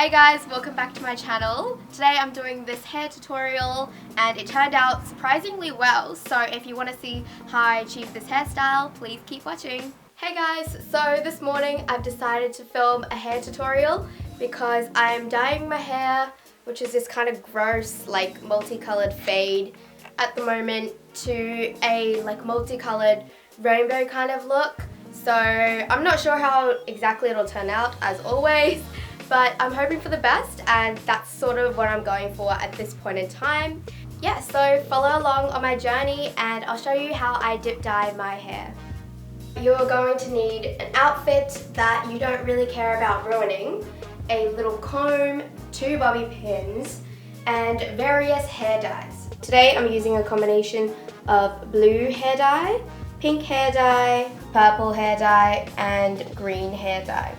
Hey guys, welcome back to my channel. Today I'm doing this hair tutorial and it turned out surprisingly well, so if you want to see how I achieved this hairstyle, please keep watching. Hey guys, so this morning I've decided to film a hair tutorial because I'm dyeing my hair, which is this kind of gross like multicolored fade at the moment, to a like multicolored rainbow kind of look. So I'm not sure how exactly it'll turn out as always, but I'm hoping for the best, and that's sort of what I'm going for at this point in time. Yeah, so follow along on my journey and I'll show you how I dip dye my hair. You're going to need an outfit that you don't really care about ruining, a little comb, 2 bobby pins, and various hair dyes. Today I'm using a combination of blue hair dye, pink hair dye, purple hair dye, and green hair dye.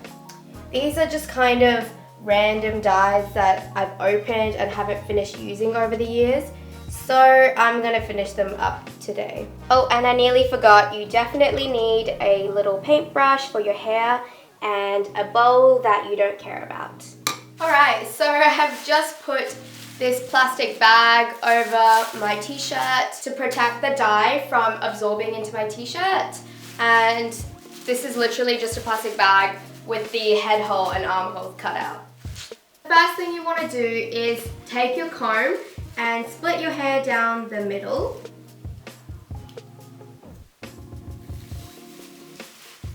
These are just kind of random dyes that I've opened and haven't finished using over the years, so I'm gonna finish them up today. Oh, and I nearly forgot, you definitely need a little paintbrush for your hair and a bowl that you don't care about. Alright, so I have just put this plastic bag over my t-shirt to protect the dye from absorbing into my t-shirt, and this is literally just a plastic bag with the head hole and armhole cut out. The first thing you want to do is take your comb and split your hair down the middle.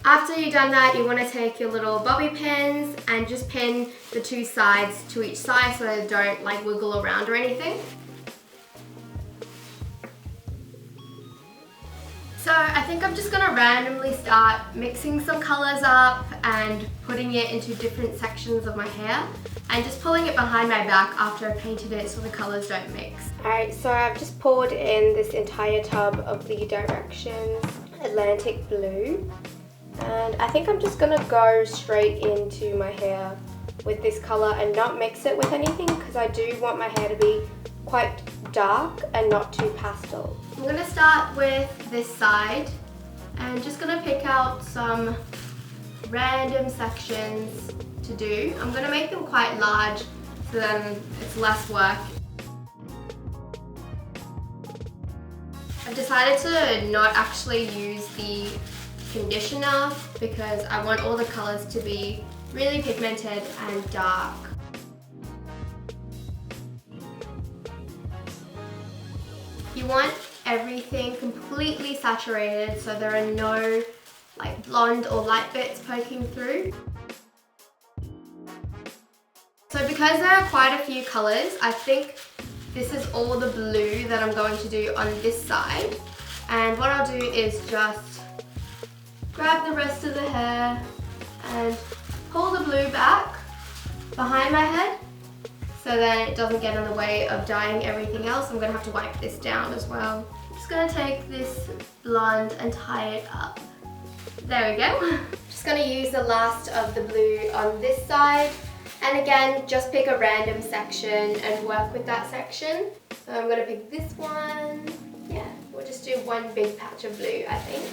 After you've done that, you want to take your little bobby pins and just pin the 2 sides to each side so they don't like wiggle around or anything. So I think I'm just going to randomly start mixing some colours up and putting it into different sections of my hair and just pulling it behind my back after I painted it so the colours don't mix. Alright, so I've just poured in this entire tub of the Directions Atlantic Blue, and I think I'm just going to go straight into my hair with this colour and not mix it with anything because I do want my hair to be quite dark and not too pastel. I'm going to start with this side and just going to pick out some random sections to do. I'm going to make them quite large so then it's less work. I've decided to not actually use the conditioner because I want all the colours to be really pigmented and dark. You want everything completely saturated so there are no like blonde or light bits poking through. So because there are quite a few colours, I think this is all the blue that I'm going to do on this side. And what I'll do is just grab the rest of the hair and pull the blue back behind my head so then it doesn't get in the way of dyeing everything else. I'm going to have to wipe this down as well. I'm just going to take this blonde and tie it up. There we go. Just going to use the last of the blue on this side, and again just pick a random section and work with that section. So I'm going to pick this one. Yeah, we'll just do one big patch of blue, I think.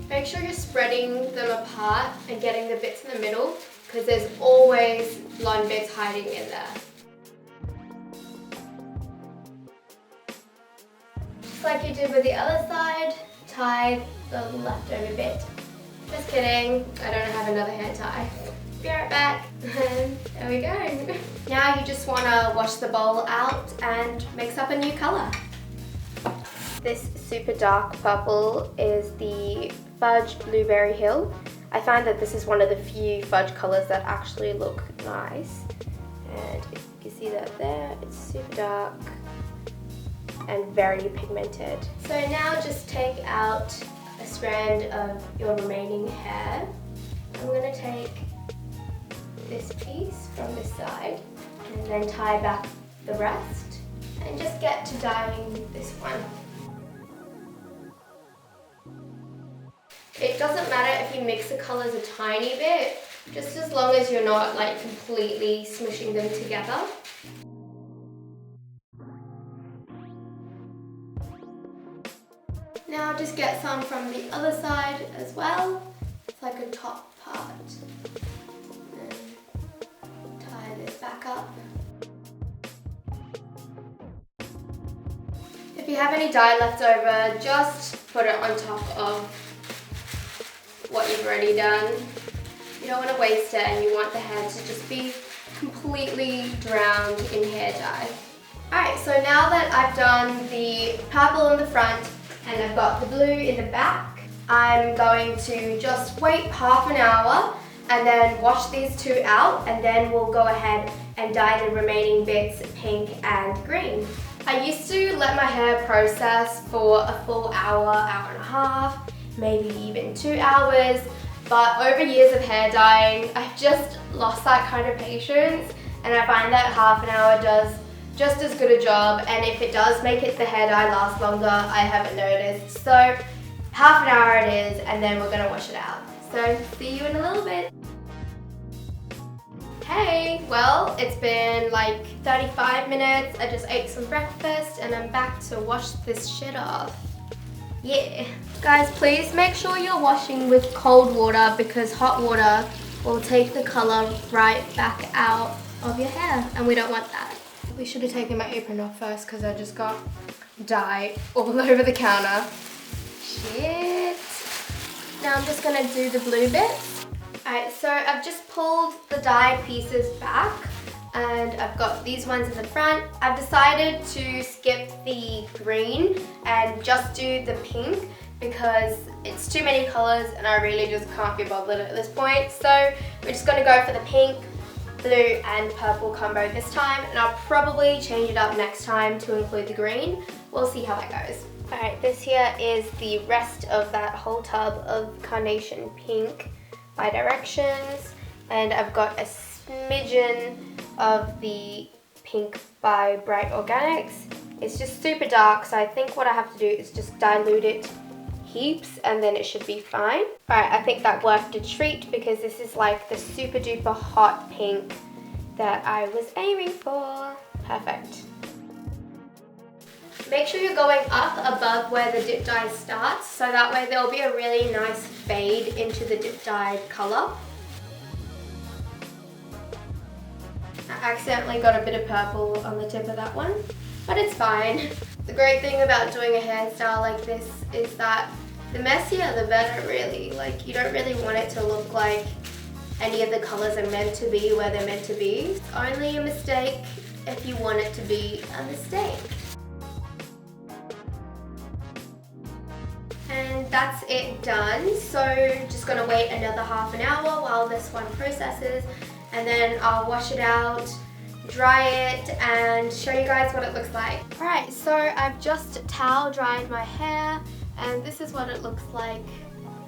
Make sure you're spreading them apart and getting the bits in the middle because there's always blonde bits hiding in there. Just like you did with the other side, tie the leftover bit. Just kidding, I don't have another hair tie. Be right back. There we go. Now you just want to wash the bowl out and mix up a new colour. This super dark purple is the Fudge Blueberry Hill. I find that this is one of the few fudge colours that actually look nice. And you can see that there, it's super dark and very pigmented. So now just take out a strand of your remaining hair. I'm going to take this piece from this side and then tie back the rest and just get to dyeing this one. It doesn't matter if you mix the colours a tiny bit, just as long as you're not like completely smushing them together. Now just get some from the other side as well. like a top part. And tie this back up. If you have any dye left over, just put it on top of what you've already done. You don't want to waste it, and you want the hair to just be completely drowned in hair dye. Alright, so now that I've done the purple in the front and I've got the blue in the back, I'm going to just wait half an hour and then wash these two out, and then we'll go ahead and dye the remaining bits pink and green. I used to let my hair process for a full hour, hour and a half, maybe even 2 hours, but over years of hair dyeing, I've just lost that kind of patience, and I find that half an hour does just as good a job, and if it does make the hair dye last longer, I haven't noticed. So half an hour it is, and then we're gonna wash it out. So see you in a little bit. Hey, well, it's been like 35 minutes. I just ate some breakfast and I'm back to wash this shit off. Yeah. Guys, please make sure you're washing with cold water because hot water will take the color right back out of your hair, and we don't want that. We should have taken my apron off first because I just got dye all over the counter. Shit. Now I'm just gonna do the blue bits. Alright, so I've just pulled the dye pieces back and I've got these ones in the front. I've decided to skip the green and just do the pink because it's too many colors and I really just can't be bothered at this point. So we're just gonna go for the pink, blue and purple combo this time, and I'll probably change it up next time to include the green. We'll see how that goes. Alright, this here is the rest of that whole tub of Carnation Pink by Directions, and I've got a smidgen of the Pink by Bright Organics. It's just super dark, so I think what I have to do is just dilute it heaps and then it should be fine. Alright, I think that worked a treat because this is like the super duper hot pink that I was aiming for. Perfect. Make sure you're going up above where the dip dye starts, so that way there'll be a really nice fade into the dip dye color. I accidentally got a bit of purple on the tip of that one, but it's fine. The great thing about doing a hairstyle like this is that the messier the better, really. Like, you don't really want it to look like any of the colors are meant to be where they're meant to be. It's only a mistake if you want it to be a mistake. And that's it done. So just gonna wait another half an hour while this one processes, and then I'll wash it out, dry it, and show you guys what it looks like. Alright, so I've just towel dried my hair, and this is what it looks like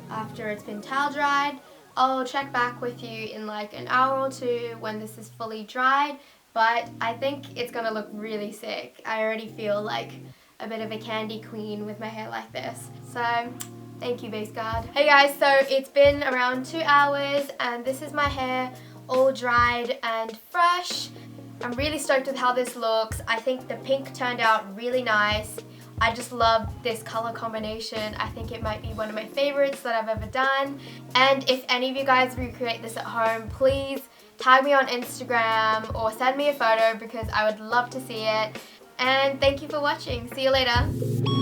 after it's been towel dried. I'll check back with you in like an hour or two when this is fully dried, but I think it's gonna look really sick. I already feel like a bit of a candy queen with my hair like this. So thank you, Base Guard. Hey guys, so it's been around 2 hours and this is my hair all dried and fresh. I'm really stoked with how this looks. I think the pink turned out really nice. I just love this color combination. I think it might be one of my favorites that I've ever done. And if any of you guys recreate this at home, please tag me on Instagram or send me a photo because I would love to see it. And thank you for watching. See you later.